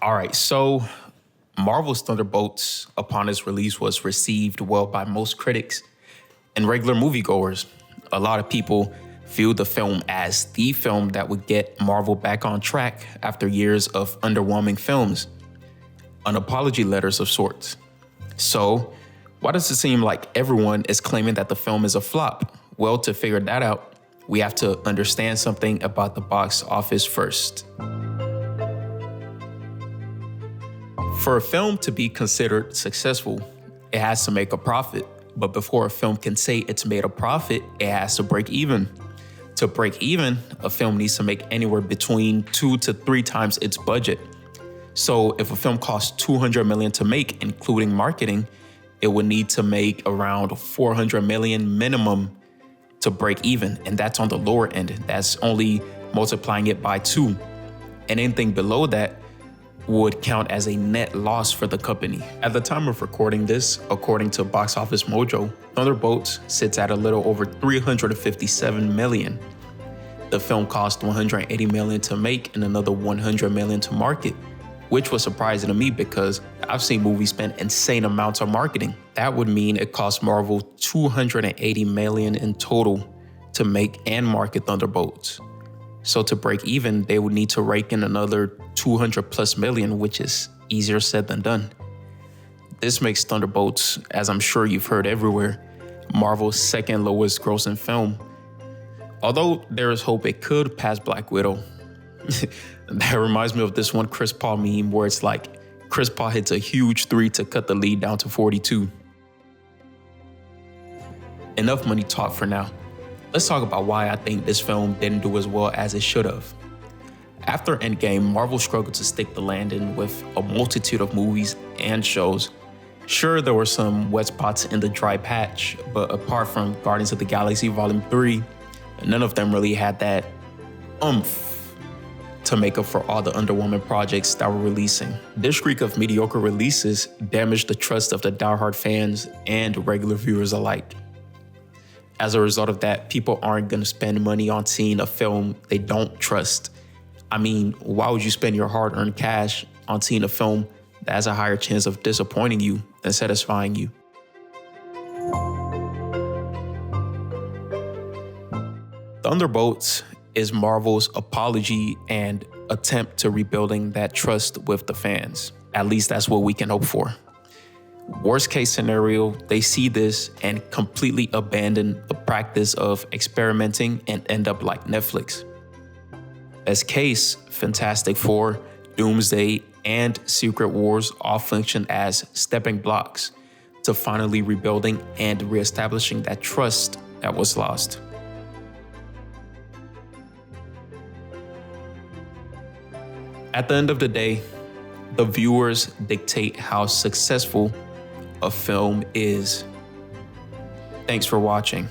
All right, so Marvel's Thunderbolts, upon its release, was received well by most critics and regular moviegoers. A lot of people viewed the film as the film that would get Marvel back on track after years of underwhelming films, an apology letters of sorts. So, why does it seem like everyone is claiming that the film is a flop? Well, to figure that out, we have to understand something about the box office first. For a film to be considered successful, it has to make a profit. But before a film can say it's made a profit, it has to break even. To break even, a film needs to make anywhere between 2 to 3 times its budget. So if a film costs $200 million to make, including marketing, it would need to make around $400 million minimum to break even. And that's on the lower end. That's only multiplying it by 2. And anything below that would count as a net loss for the company. At the time of recording this, according to Box Office Mojo, Thunderbolts sits at a little over $357 million. The film cost $180 million to make and another $100 million to market, which was surprising to me because I've seen movies spend insane amounts on marketing. That would mean it cost Marvel $280 million in total to make and market Thunderbolts. So to break even, they would need to rake in another 200 plus million, which is easier said than done. This makes Thunderbolts, as I'm sure you've heard everywhere, Marvel's second lowest grossing film. Although there is hope it could pass Black Widow. That reminds me of this one Chris Paul meme where it's like Chris Paul hits a huge 3 to cut the lead down to 42. Enough money talk for now. Let's talk about why I think this film didn't do as well as it should have. After Endgame, Marvel struggled to stick the landing with a multitude of movies and shows. Sure, there were some wet spots in the dry patch, but apart from Guardians of the Galaxy Volume 3, none of them really had that oomph to make up for all the underwhelming projects that were releasing. This streak of mediocre releases damaged the trust of the diehard fans and regular viewers alike. As a result of that, people aren't going to spend money on seeing a film they don't trust. I mean, why would you spend your hard-earned cash on seeing a film that has a higher chance of disappointing you than satisfying you? Thunderbolts is Marvel's apology and attempt to rebuilding that trust with the fans. At least that's what we can hope for. Worst case scenario, they see this and completely abandon the practice of experimenting and end up like Netflix. Best case, Fantastic Four, Doomsday, and Secret Wars all function as stepping blocks to finally rebuilding and reestablishing that trust that was lost. At the end of the day, the viewers dictate how successful a film is. Thanks for watching.